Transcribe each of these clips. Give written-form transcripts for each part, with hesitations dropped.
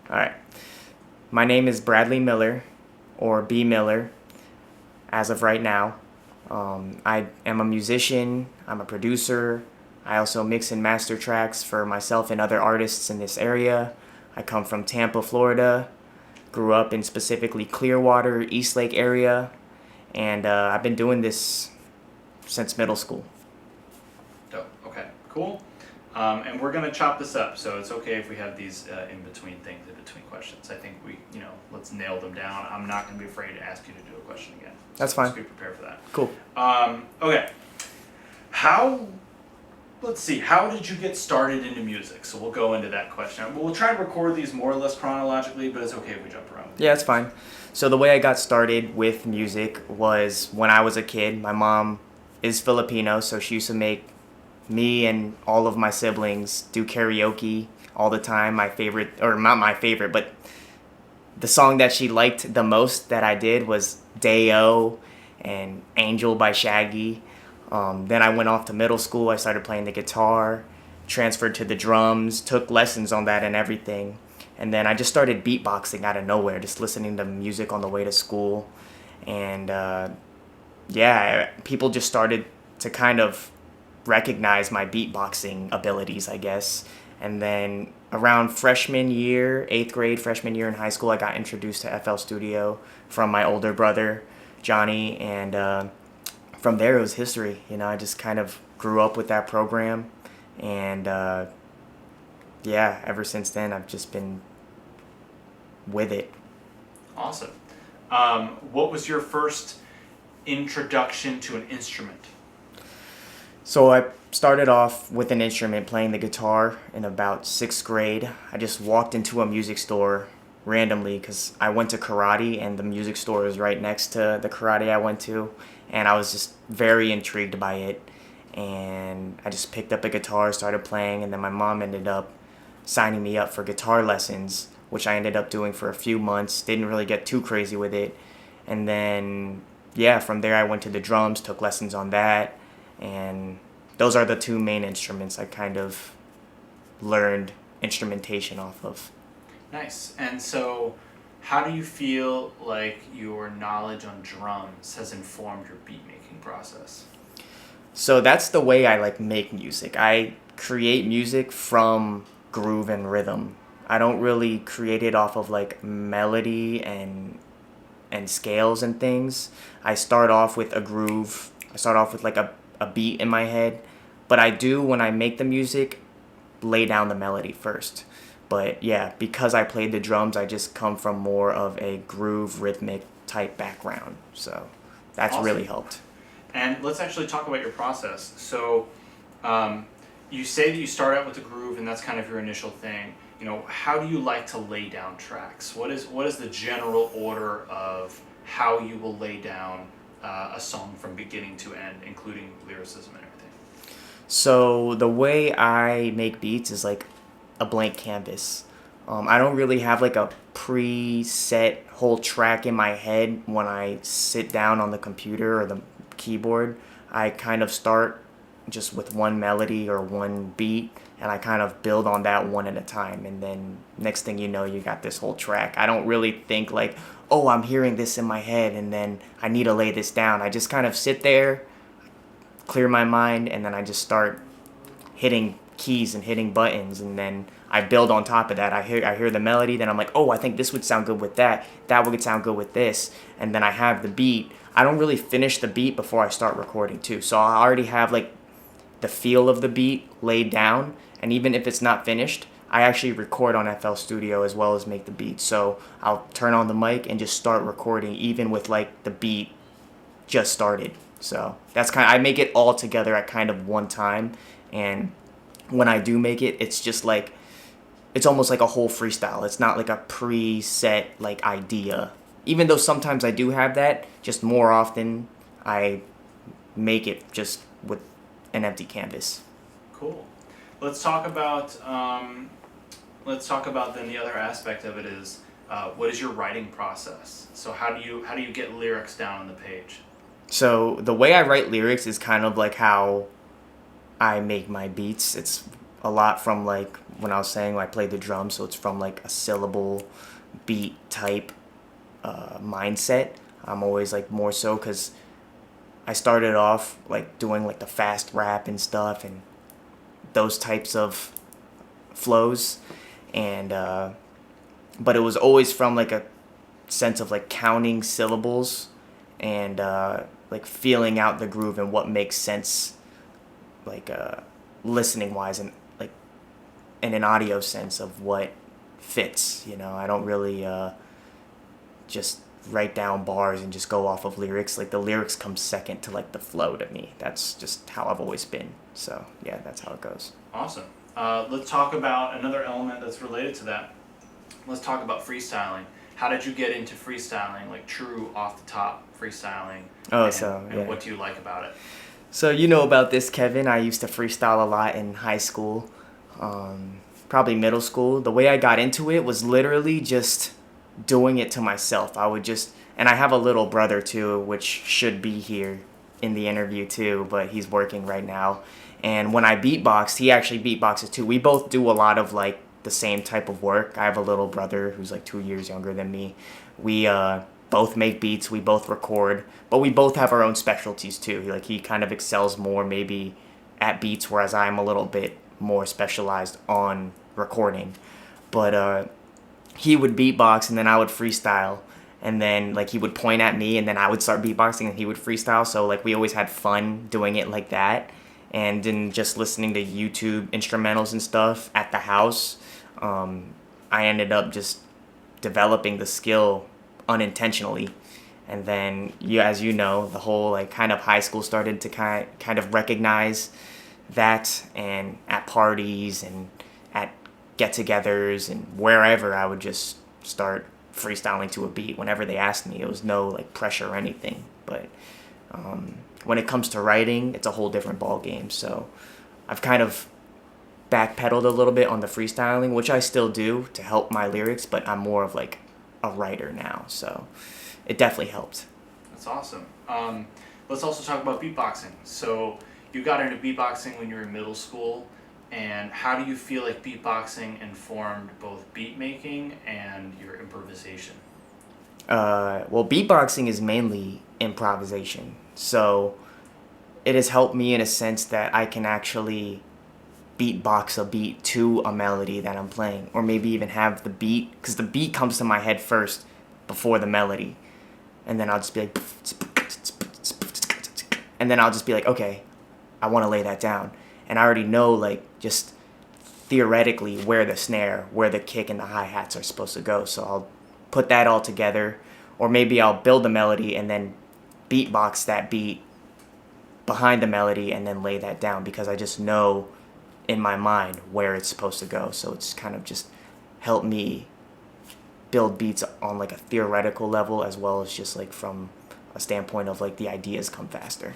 All right. My name is Bradley Miller, or B. Miller, as of right now. I am a musician, I'm a producer. I also mix and master tracks for myself and other artists in this area. I come from Tampa, Florida, grew up in specifically Clearwater, East Lake area, and I've been doing this since middle school. Dope. Okay, cool. And we're gonna chop this up, so it's okay if we have these in between things, in between questions. I think let's nail them down. I'm not gonna be afraid to ask you to do a question again. That's fine. Just be prepared for that. Cool. Okay. Let's see, how did you get started into music? So we'll go into that question. We'll try to record these more or less chronologically, but it's okay if we jump around. Yeah, it's fine. So the way I got started with music was when I was a kid. My mom is Filipino, so she used to make me and all of my siblings do karaoke all the time. My favorite, or not my favorite, but the song that she liked the most that I did was Day-O and Angel by Shaggy. Then I went off to middle school. I started playing the guitar, transferred to the drums, took lessons on that and everything. And then I just started beatboxing out of nowhere, just listening to music on the way to school. And people just started to kind of recognize my beatboxing abilities, I guess. And then around freshman year, 8th grade, freshman year in high school, I got introduced to FL Studio from my older brother, Johnny. And from there, it was history. I just kind of grew up with that program. And ever since then, I've just been with it. Awesome. What was your first introduction to an instrument? So I started off with an instrument, playing the guitar in about 6th grade. I just walked into a music store randomly because I went to karate and the music store was right next to the karate I went to. And I was just very intrigued by it. And I just picked up a guitar, started playing, and then my mom ended up signing me up for guitar lessons, which I ended up doing for a few months. Didn't really get too crazy with it. And then, from there I went to the drums, took lessons on that. And those are the two main instruments I kind of learned instrumentation off of. Nice. And so, how do you feel like your knowledge on drums has informed your beat making process? So that's the way I make music. I create music from groove and rhythm. I don't really create it off of melody and scales and things. I start off with a groove. I start off with a beat in my head, but I do, when I make the music, lay down the melody first. But because I played the drums, I just come from more of a groove, rhythmic type background. So that's Awesome. really helped. And let's actually talk about your process. So you say that you start out with the groove and that's kind of your initial thing. How do you like to lay down tracks? What is the general order of how you will lay down a song from beginning to end, including lyricism and everything? So the way I make beats is a blank canvas. I don't really have a preset whole track in my head when I sit down on the computer or the keyboard. I kind of start just with one melody or one beat, and I kind of build on that one at a time. And then next thing you know, you got this whole track. I don't really think oh, I'm hearing this in my head and then I need to lay this down. I just kind of sit there, clear my mind, and then I just start hitting keys and hitting buttons, and then I build on top of that. I hear the melody, then I'm like, oh, I think this would sound good with that. That would sound good with this. And then I have the beat. I don't really finish the beat before I start recording too. So I already have the feel of the beat laid down, and even if it's not finished, I actually record on FL Studio as well as make the beat. So I'll turn on the mic and just start recording even with the beat just started. So that's I make it all together at kind of one time. And when I do make it, it's just it's almost like a whole freestyle. It's not a preset idea. Even though sometimes I do have that, just more often I make it just with an empty canvas. Cool. Let's talk about then the other aspect of it is what is your writing process? So how do you get lyrics down on the page? So the way I write lyrics is kind of how I make my beats. It's a lot from like when I was saying I played the drums, so it's from like a syllable beat type mindset. I'm always like more so because I started off like doing like the fast rap and stuff and those types of flows, and but it was always from like a sense of like counting syllables and like feeling out the groove and what makes sense, like listening wise and like in an audio sense of what fits. I don't really just write down bars and just go off of lyrics. Like the lyrics come second to like the flow to me. That's just how I've always been. So yeah, that's how it goes. Awesome. Let's talk about another element that's related to that. Let's talk about freestyling. How did you get into freestyling, like true off the top freestyling? And what do you like about it? So you know about this, Kevin. I used to freestyle a lot in high school, probably middle school. The way I got into it was literally just doing it to myself. And I have a little brother too, which should be here in the interview too, but he's working right now. And when I beatboxed, he actually beatboxes too. We both do a lot of like the same type of work. I have a little brother who's like 2 years younger than me. We both make beats, we both record, but we both have our own specialties too. Like he kind of excels more maybe at beats, whereas I'm a little bit more specialized on recording. But he would beatbox and then I would freestyle, and then like he would point at me and then I would start beatboxing and he would freestyle. So like we always had fun doing it like that. And then just listening to YouTube instrumentals and stuff at the house, I ended up just developing the skill unintentionally. And then as you know, the whole like kind of high school started to kind of recognize that, and at parties and at get-togethers and wherever, I would just start freestyling to a beat whenever they asked me. It was no like pressure or anything, but when it comes to writing, it's a whole different ball game. So I've kind of backpedaled a little bit on the freestyling, which I still do to help my lyrics, but I'm more of like a writer now, so it definitely helped. That's awesome. Let's also talk about beatboxing. So you got into beatboxing when you were in middle school, and how do you feel like beatboxing informed both beat making and your improvisation? Well, beatboxing is mainly improvisation, so it has helped me in a sense that I can actually beatbox a beat to a melody that I'm playing, or maybe even have the beat, because the beat comes to my head first before the melody, and then I'll just be like, and then I'll just be like, okay, I want to lay that down, and I already know like just theoretically where the snare, where the kick and the hi-hats are supposed to go, so I'll put that all together, or maybe I'll build the melody and then beatbox that beat behind the melody and then lay that down, because I just know in my mind where it's supposed to go. So it's kind of just helped me build beats on like a theoretical level, as well as just like from a standpoint of like the ideas come faster.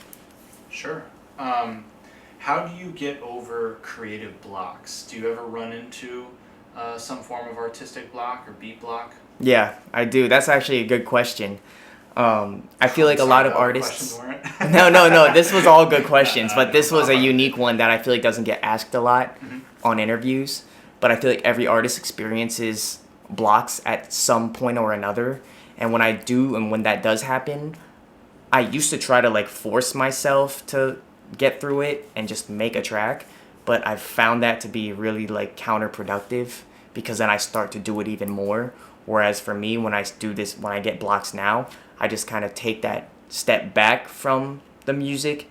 Sure. How do you get over creative blocks? Do you ever run into some form of artistic block or beat block? Yeah, I do. That's actually a good question. I feel like a lot of artists. No. This was all good questions, but this was a unique one that I feel like doesn't get asked a lot on interviews. But I feel like every artist experiences blocks at some point or another. And when I do, and when that does happen, I used to try to like force myself to get through it and just make a track. But I've found that to be really like counterproductive, because then I start to do it even more. Whereas for me, when I do this, when I get blocks now, I just kind of take that step back from the music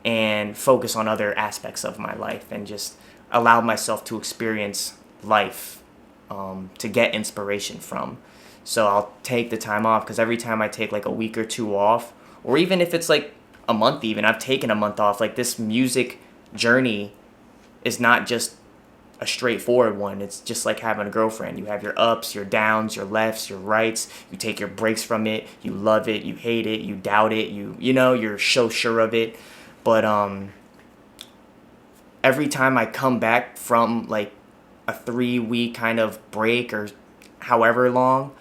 and focus on other aspects of my life and just allow myself to experience life, to get inspiration from. So I'll take the time off, because every time I take like a week or two off, or even if it's like a month even, I've taken a month off, like this music journey is not just a straightforward one. It's just like having a girlfriend. You have your ups, your downs, your lefts, your rights. You take your breaks from it. You love it. You hate it. You doubt it. You're so sure of it. But every time I come back from like a 3-week kind of break or however long,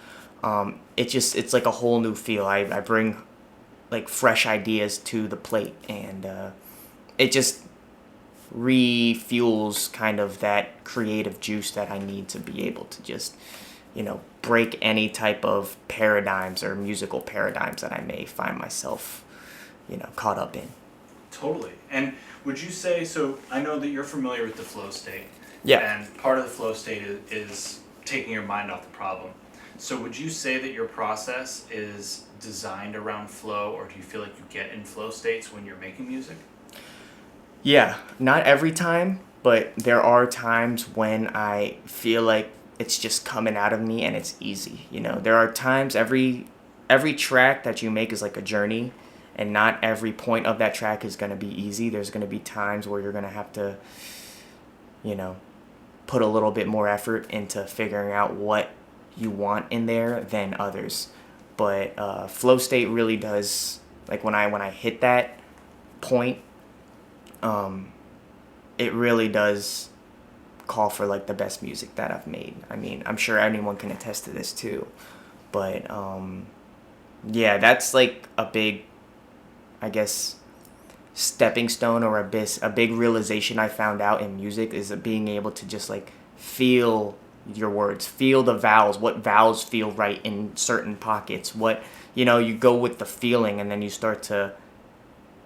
it's like a whole new feel. I bring like fresh ideas to the plate, and it just refuels kind of that creative juice that I need to be able to just, break any type of paradigms or musical paradigms that I may find myself, caught up in. Totally. And would you say, so I know that you're familiar with the flow state. Yeah. And part of the flow state is taking your mind off the problem. So would you say that your process is designed around flow, or do you feel like you get in flow states when you're making music? Yeah, not every time, but there are times when I feel like it's just coming out of me and it's easy. There are times every track that you make is like a journey, and not every point of that track is going to be easy. There's going to be times where you're going to have to, put a little bit more effort into figuring out what you want in there than others. But flow state really does, like when I hit that point, it really does call for like the best music that I've made. I mean, I'm sure anyone can attest to this too. But yeah, that's like a big, I guess, stepping stone, or a big realization I found out in music, is being able to just like feel your words, feel the vowels, what vowels feel right in certain pockets, what, you go with the feeling, and then you start to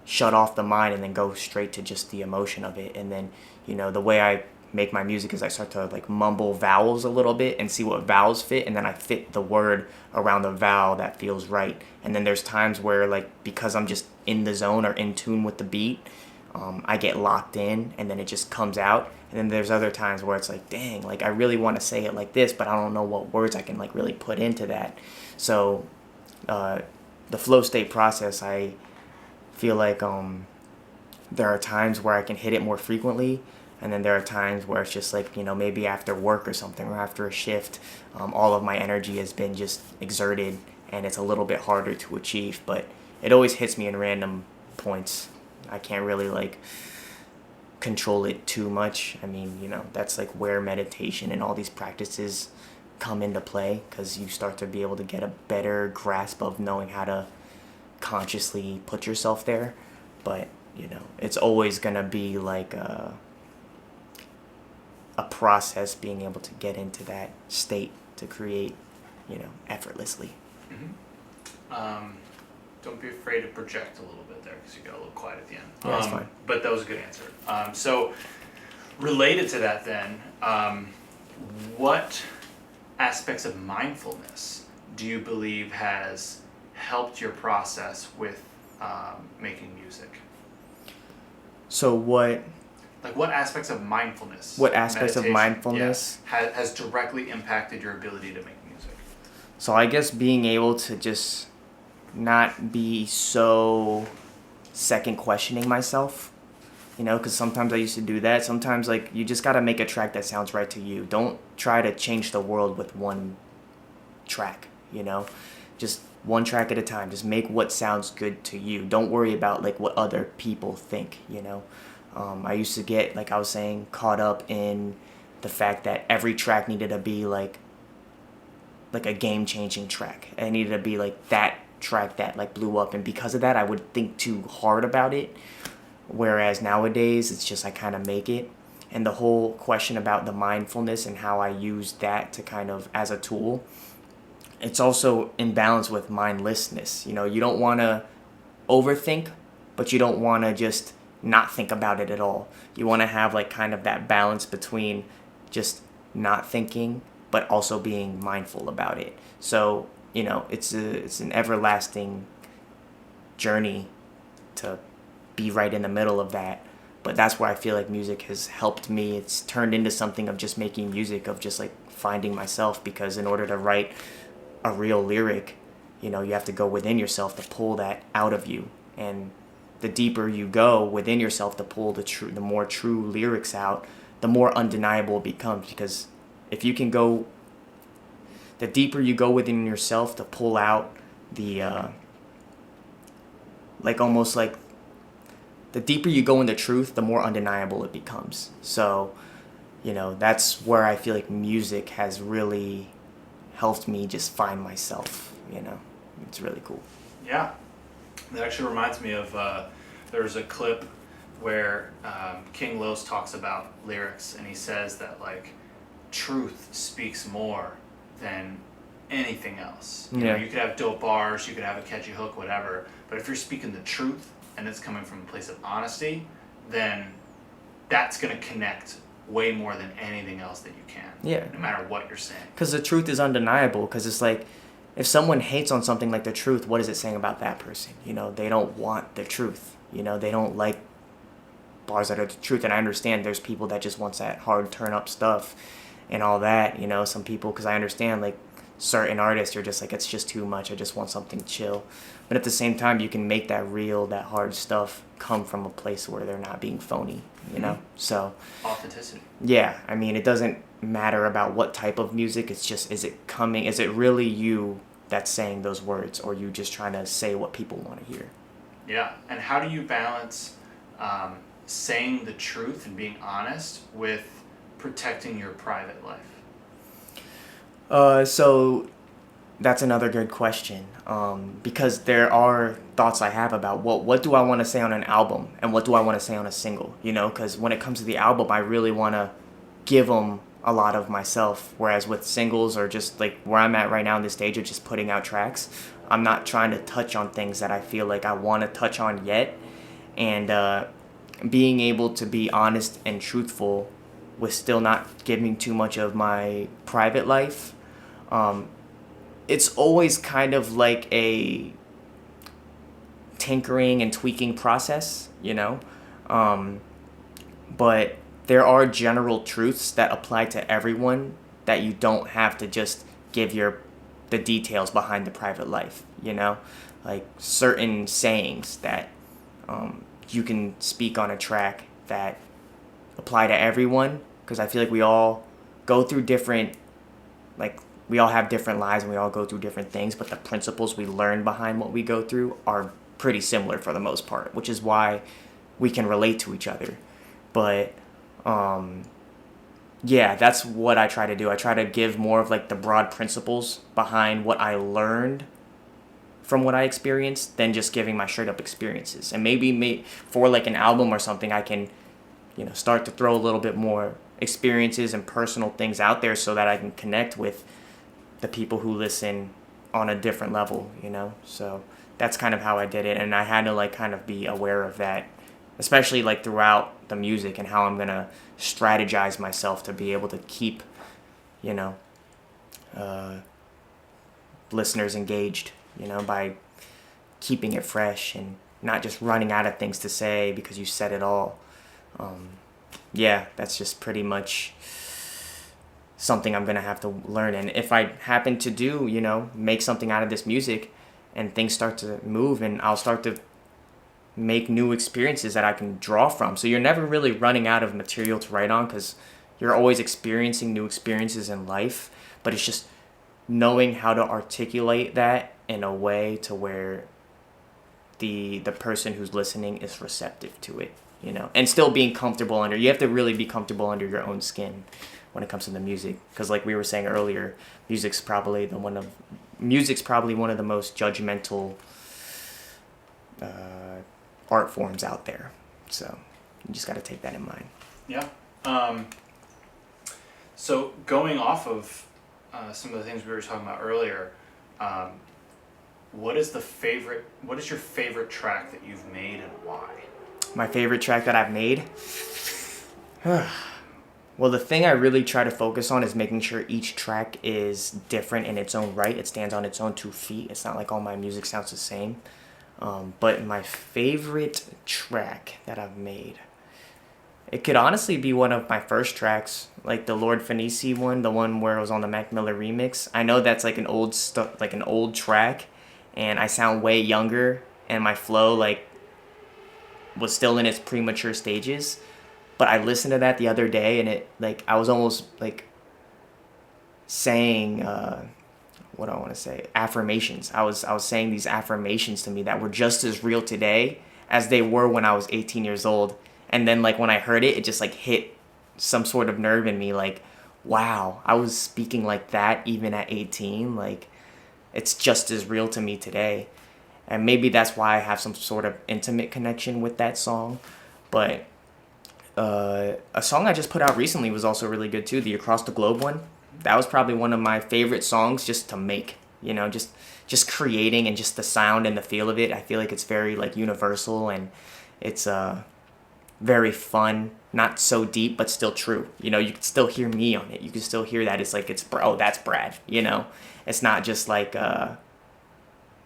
shut off the mind and then go straight to just the emotion of it. And then, the way I make my music is I start to like mumble vowels a little bit and see what vowels fit, and then I fit the word around the vowel that feels right. And then there's times where, like, because I'm just in the zone or in tune with the beat, I get locked in and then it just comes out. And then there's other times where it's like, dang, like I really want to say it like this, but I don't know what words I can like really put into that. So the flow state process, I feel like there are times where I can hit it more frequently, and then there are times where it's just like, maybe after work or something, or after a shift, all of my energy has been just exerted and it's a little bit harder to achieve. But it always hits me in random points. I can't really like control it too much. I mean, that's like where meditation and all these practices come into play, because you start to be able to get a better grasp of knowing how to consciously put yourself there. But it's always gonna be like a process, being able to get into that state to create, effortlessly. Mm-hmm. Don't be afraid to project a little bit there, because you got a little quiet at the end. Yeah, that's fine. But that was a good answer. So related to that then, what aspects of mindfulness do you believe has helped your process with making music? So what aspects of mindfulness? What aspects of mindfulness has directly impacted your ability to make music? So I guess being able to just not be so second questioning myself, because sometimes I used to do that. Sometimes like you just got to make a track that sounds right to you. Don't try to change the world with one track, just one track at a time. Just make what sounds good to you. Don't worry about like what other people think, I used to get, like I was saying, caught up in the fact that every track needed to be like a game-changing track. It needed to be like that track that like blew up, and because of that I would think too hard about it. Whereas nowadays it's just I kind of make it. And the whole question about the mindfulness and how I use that to kind of as a tool, it's also in balance with mindlessness. You don't want to overthink, but you don't want to just not think about it at all. You want to have like kind of that balance between just not thinking but also being mindful about it. So it's an everlasting journey to be right in the middle of that. But that's where I feel like music has helped me. It's turned into something of just making music, of just like finding myself, because in order to write a real lyric, you have to go within yourself to pull that out of you. And the deeper you go within yourself to pull the more true lyrics out, the more undeniable it becomes. Because if you can go, the deeper you go within yourself to pull out the, almost like, the deeper you go in the truth, the more undeniable it becomes. So, that's where I feel like music has really helped me just find myself, It's really cool. Yeah. That actually reminds me of, there's a clip where King Los talks about lyrics, and he says that like truth speaks more than anything else. You know, you could have dope bars, you could have a catchy hook, whatever, but if you're speaking the truth and it's coming from a place of honesty, then that's going to connect way more than anything else that you can. Yeah. No matter what you're saying. Because the truth is undeniable. Because it's like, if someone hates on something like the truth, what is it saying about that person? You know, they don't want the truth. You know, they don't like bars that are the truth. And I understand there's people that just wants that hard turn up stuff and all that. You know, some people, because I understand like certain artists are just like, it's just too much. I just want something chill. But at the same time, you can make that real, that hard stuff come from a place where they're not being phony, you know? So authenticity. Yeah, I mean, it doesn't matter about what type of music. It's just, is it really you that's saying those words, or you just trying to say what people want to hear? Yeah, and how do you balance saying the truth and being honest with protecting your private life? So that's another good question, because there are thoughts I have about what do I want to say on an album and what do I want to say on a single, you know, because when it comes to the album, I really want to give them a lot of myself, whereas with singles or just like where I'm at right now in this stage of just putting out tracks, I'm not trying to touch on things that I feel like I want to touch on yet, and being able to be honest and truthful with still not giving too much of my private life. It's always kind of like a tinkering and tweaking process, you know? But there are general truths that apply to everyone that you don't have to just give the details behind the private life, you know? Like certain sayings that you can speak on a track that apply to everyone, because I feel like we all go through different, like, we all have different lives and we all go through different things, but the principles we learn behind what we go through are pretty similar for the most part, which is why we can relate to each other. But yeah, that's what I try to do. I try to give more of like the broad principles behind what I learned from what I experienced than just giving my straight up experiences. And maybe for like an album or something, I can, you know, start to throw a little bit more experiences and personal things out there so that I can connect with the people who listen on a different level, you know? So that's kind of how I did it. And I had to like kind of be aware of that, especially like throughout the music and how I'm going to strategize myself to be able to keep, you know, listeners engaged, you know, by keeping it fresh and not just running out of things to say because you said it all. Yeah, that's just pretty much something I'm going to have to learn. And if I happen to do, you know, make something out of this music and things start to move, and I'll start to make new experiences that I can draw from. So you're never really running out of material to write on because you're always experiencing new experiences in life. But it's just knowing how to articulate that in a way to where the person who's listening is receptive to it, you know, and still being comfortable under. You have to really be comfortable under your own skin when it comes to the music, because like we were saying earlier, music's probably one of the most judgmental art forms out there. So you just got to take that in mind. Yeah. So going off of some of the things we were talking about earlier, what is your favorite track that you've made and why? My favorite track that I've made? Well, the thing I really try to focus on is making sure each track is different in its own right. It stands on its own 2 feet. It's not like all my music sounds the same. But my favorite track that I've made, it could honestly be one of my first tracks, like the Lord Fenici one, the one where it was on the Mac Miller remix. I know that's like an old track, and I sound way younger, and my flow like was still in its premature stages. But I listened to that the other day, and it like I was almost like saying what do I want to say? Affirmations. I was saying these affirmations to me that were just as real today as they were when I was 18 years old. And then like when I heard it, it just like hit some sort of nerve in me. Like, wow, I was speaking like that even at 18. Like, it's just as real to me today. And maybe that's why I have some sort of intimate connection with that song. But a song I just put out recently was also really good too. The Across the Globe one. That was probably one of my favorite songs just to make. You know, just creating and just the sound and the feel of it. I feel like it's very like universal, and it's very fun. Not so deep, but still true. You know, you can still hear me on it. You can still hear that it's like oh, that's Brad. You know, it's not just like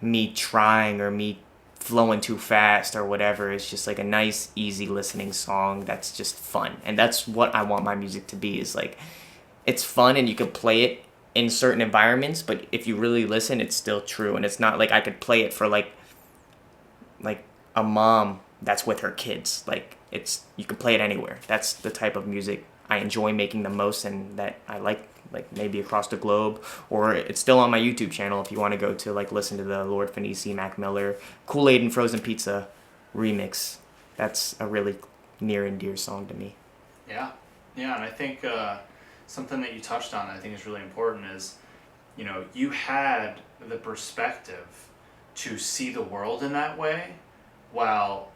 me trying or me flowing too fast or whatever. It's just like a nice, easy listening song that's just fun. And that's what I want my music to be, is like it's fun and you can play it in certain environments, but if you really listen, it's still true. And it's not like I could play it for like a mom that's with her kids. Like it's, you can play it anywhere. That's the type of music I enjoy making the most, and that I like maybe Across the Globe, or it's still on my YouTube channel if you want to go to like listen to the Lord Finisi, Mac Miller, Kool-Aid and Frozen Pizza remix. That's a really near and dear song to me. Yeah, yeah, and I think something that you touched on that I think is really important is, you know, you had the perspective to see the world in that way, while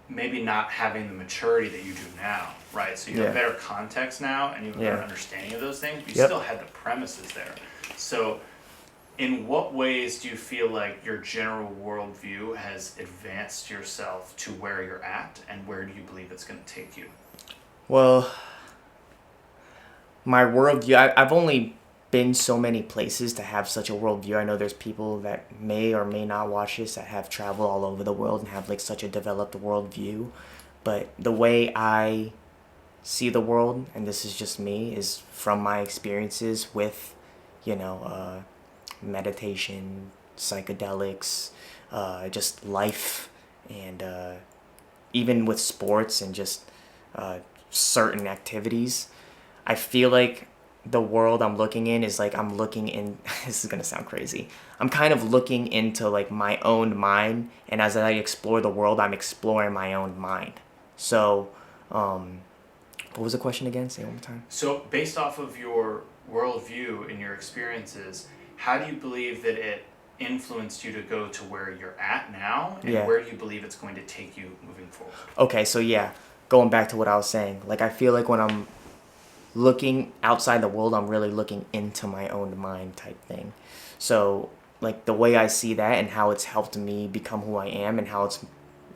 maybe not having the maturity that you do now, right? So you have better context now, and you have a better understanding of those things, but you still had the premises there. So in what ways do you feel like your general worldview has advanced yourself to where you're at, and where do you believe it's going to take you? Well, my worldview, I've only been so many places to have such a worldview. I know there's people that may or may not watch this that have traveled all over the world and have like such a developed worldview. But the way I see the world, and this is just me, is from my experiences with, you know, meditation, psychedelics, just life, and even with sports and just certain activities. I feel like the world I'm looking in is like I'm looking in, this is going to sound crazy. I'm kind of looking into like my own mind, and as I explore the world, I'm exploring my own mind. So, what was the question again? Say it one more time. So based off of your worldview and your experiences, how do you believe that it influenced you to go to where you're at now, and where do you believe it's going to take you moving forward? Okay, so yeah, going back to what I was saying, like I feel like when I'm looking outside the world, I'm really looking into my own mind type thing. So like the way I see that and how it's helped me become who I am, and how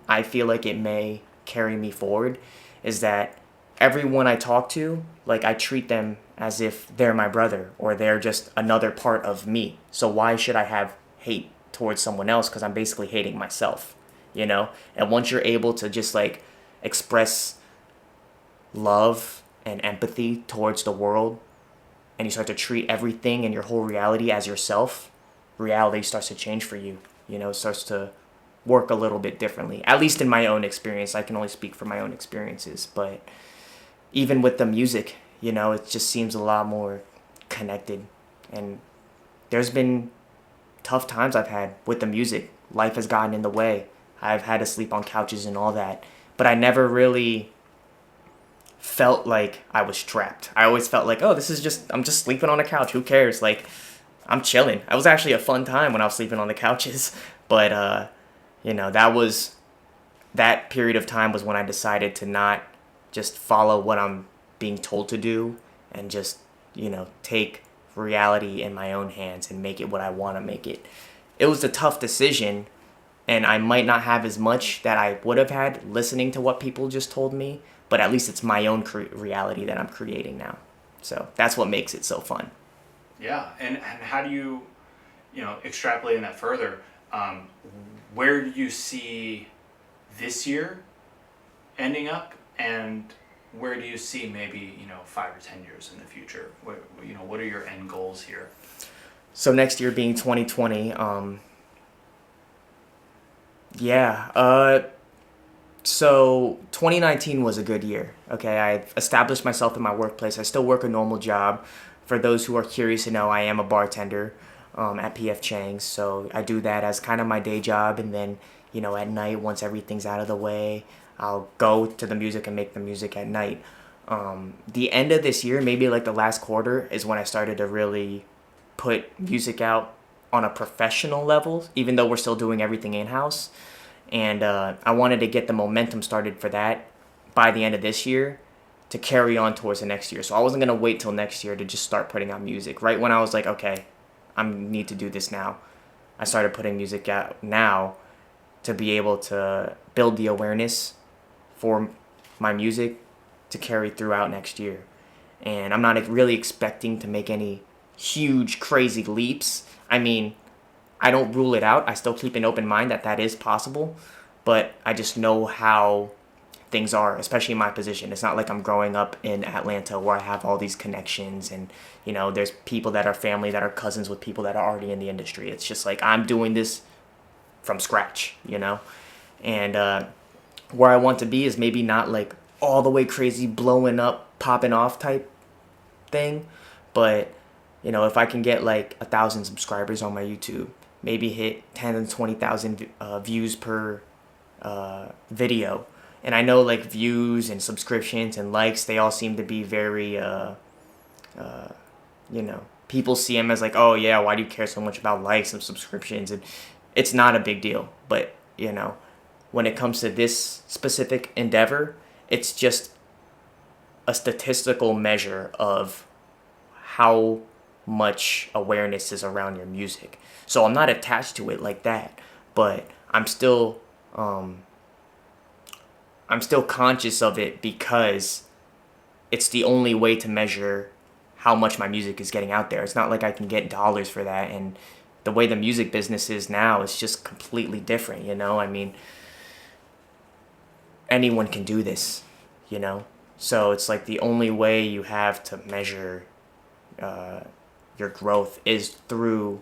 I feel like it may carry me forward, is that everyone I talk to, like I treat them as if they're my brother, or they're just another part of me. So why should I have hate towards someone else? Because I'm basically hating myself, you know? And once you're able to just like express love and empathy towards the world, and you start to treat everything and your whole reality as yourself, reality starts to change for you. You know, it starts to work a little bit differently. At least in my own experience. I can only speak for my own experiences. But even with the music, you know, it just seems a lot more connected. And there's been tough times I've had with the music. Life has gotten in the way. I've had to sleep on couches and all that. But I never really felt like I was trapped. I always felt like, oh, I'm just sleeping on a couch. Who cares? Like, I'm chilling. It was actually a fun time when I was sleeping on the couches. But, you know, that period of time was when I decided to not just follow what I'm being told to do, and just, you know, take reality in my own hands and make it what I want to make it. It was a tough decision, and I might not have as much that I would have had listening to what people just told me, but at least it's my own reality that I'm creating now. So that's what makes it so fun. Yeah, and how do you, you know, extrapolating that further, where do you see this year ending up, and where do you see maybe, you know, 5 or 10 years in the future? What are your end goals here? So next year being 2020, so 2019 was a good year. Okay, I established myself in my workplace. I still work a normal job. For those who are curious to know, I am a bartender at PF Chang's. So I do that as kind of my day job, and then, you know, at night, once everything's out of the way, I'll go to the music and make the music at night. The end of this year, maybe like the last quarter, is when I started to really put music out on a professional level, even though we're still doing everything in-house. And I wanted to get the momentum started for that by the end of this year to carry on towards the next year. So I wasn't going to wait till next year to just start putting out music. Right when I was like, okay, I need to do this now, I started putting music out now to be able to build the awareness for my music to carry throughout next year. And I'm not really expecting to make any huge, crazy leaps. I mean, I don't rule it out. I still keep an open mind that that is possible, but I just know how things are, especially in my position. It's not like I'm growing up in Atlanta where I have all these connections and, you know, there's people that are family that are cousins with people that are already in the industry. It's just like I'm doing this from scratch, you know? And where I want to be is maybe not like all the way crazy, blowing up, popping off type thing, but, you know, if I can get like 1,000 subscribers on my YouTube, maybe hit 10 and 20,000 views per video. And I know like views and subscriptions and likes, they all seem to be very, you know, people see them as like, oh yeah, why do you care so much about likes and subscriptions? And it's not a big deal. But, you know, when it comes to this specific endeavor, it's just a statistical measure of how much awareness is around your music. So I'm not attached to it like that, but I'm still conscious of it because it's the only way to measure how much my music is getting out there. It's not like I can get dollars for that, and the way the music business is now is just completely different, you know? I mean, anyone can do this, you know? So it's like the only way you have to measure your growth is through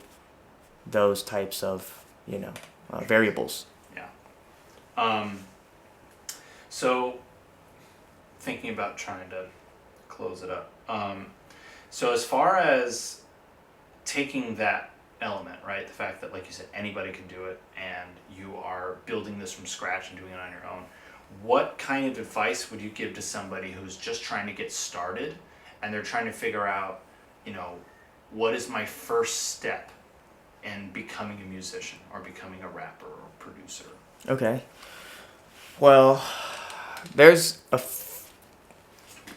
those types of, you know, variables. Yeah. So thinking about trying to close it up. So as far as taking that element, right, the fact that, like you said, anybody can do it and you are building this from scratch and doing it on your own, what kind of advice would you give to somebody who's just trying to get started and they're trying to figure out, you know, what is my first step in becoming a musician or becoming a rapper or producer? Okay. Well, there's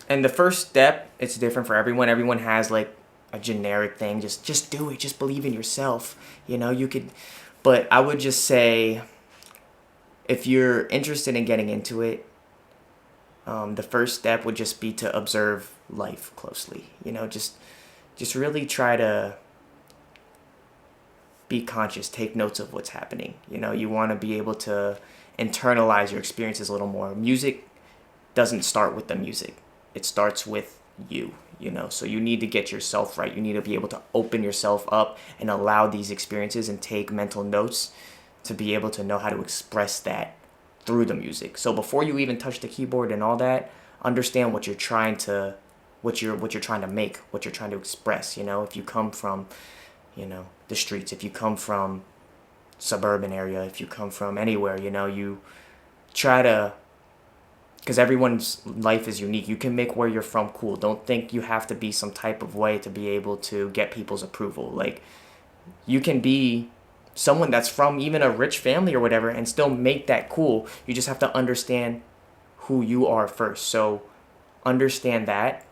and the first step, it's different for everyone. Everyone has like a generic thing. Just do it. Just believe in yourself. You know, you could. But I would just say, if you're interested in getting into it, the first step would just be to observe life closely. You know, just really try to be conscious. Take notes of what's happening. You know, you want to be able to internalize your experiences a little more. Music doesn't start with the music. It starts with you, you know. So you need to get yourself right. You need to be able to open yourself up and allow these experiences and take mental notes to be able to know how to express that through the music. So before you even touch the keyboard and all that, understand what you're trying to what you're trying to make, what you're trying to express, you know. If you come from, you know, the streets, if you come from suburban area, if you come from anywhere, you know, you try to, because everyone's life is unique. You can make where you're from cool. Don't think you have to be some type of way to be able to get people's approval. Like, you can be someone that's from even a rich family or whatever and still make that cool. You just have to understand who you are first. So understand that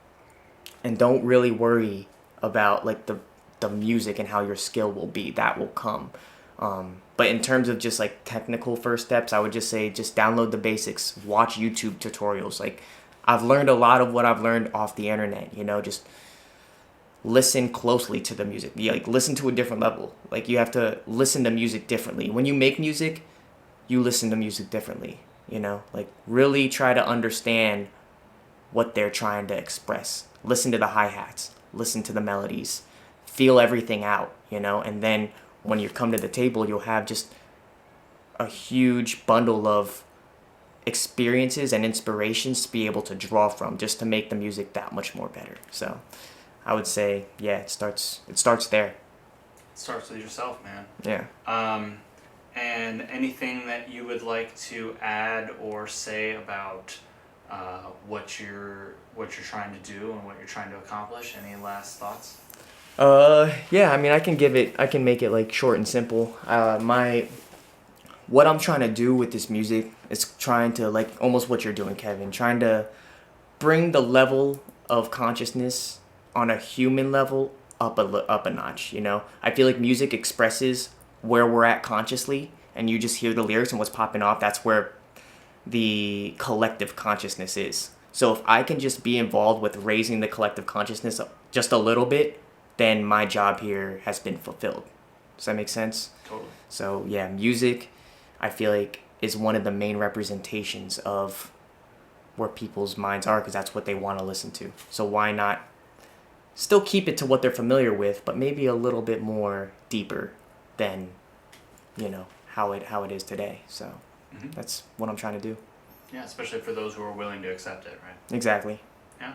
and don't really worry about like the music and how your skill will be. That will come. But in terms of just like technical first steps, I would just say just download the basics, watch YouTube tutorials. Like, I've learned a lot of what I've learned off the internet, you know, just listen closely to the music. You, like, listen to a different level. Like, you have to listen to music differently. When you make music, you listen to music differently, you know, like really try to understand what they're trying to express. Listen to the hi-hats, listen to the melodies, feel everything out, you know, and then when you come to the table, you'll have just a huge bundle of experiences and inspirations to be able to draw from, just to make the music that much more better. So I would say, yeah, it starts there. It starts with yourself, man. Yeah. And anything that you would like to add or say about what you're trying to do and what you're trying to accomplish? Any last thoughts? Yeah, I mean, I can make it like short and simple. what I'm trying to do with this music is trying to, like, almost what you're doing, Kevin, trying to bring the level of consciousness on a human level up a notch, you know? I feel like music expresses where we're at consciously, and you just hear the lyrics and what's popping off. That's where the collective consciousness is. So if I can just be involved with raising the collective consciousness just a little bit, then my job here has been fulfilled. Does that make sense? Totally. So yeah, music, I feel like, is one of the main representations of where people's minds are, because that's what they want to listen to. So why not still keep it to what they're familiar with, but maybe a little bit more deeper than, you know, how it is today. So that's what I'm trying to do. Yeah, especially for those who are willing to accept it, right? Exactly. Yeah.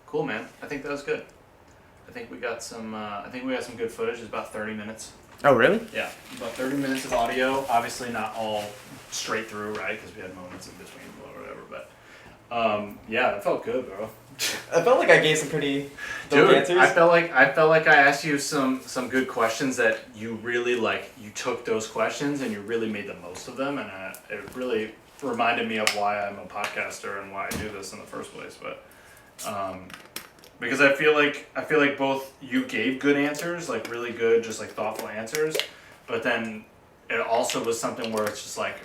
Cool, man. I think that was good. I think we got some good footage. It's about 30 minutes. Oh, really? Yeah, about 30 minutes of audio. Obviously not all straight through, right? Because we had moments in between or whatever. But yeah, it felt good, bro. I felt like I gave some pretty dope Dude, answers. I felt like I asked you some good questions that you really like. You took those questions and you really made the most of them, and it really reminded me of why I'm a podcaster and why I do this in the first place. But because I feel like both you gave good answers, like really good, just like thoughtful answers, but then it also was something where it's just like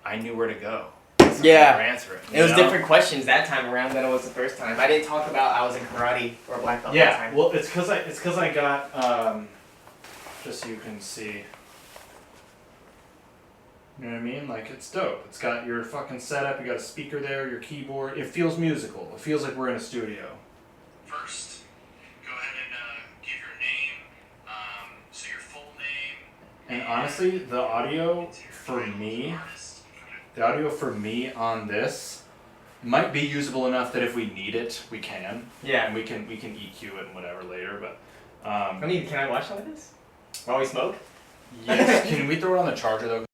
I knew where to go. Yeah, answer it. It was different questions that time around than it was the first time. I didn't talk about I was in karate or black belt that time. Well, it's because I got just so you can see. You know what I mean? Like, it's dope. It's got your fucking setup. You got a speaker there, your keyboard. It feels musical. It feels like we're in a studio. First, go ahead and give your name, so your full name. And honestly, the audio for me on this might be usable enough that if we need it, we can. Yeah. And we can EQ it and whatever later, but. I mean, can I watch some of this while we smoke? Yes. Can we throw it on the charger though?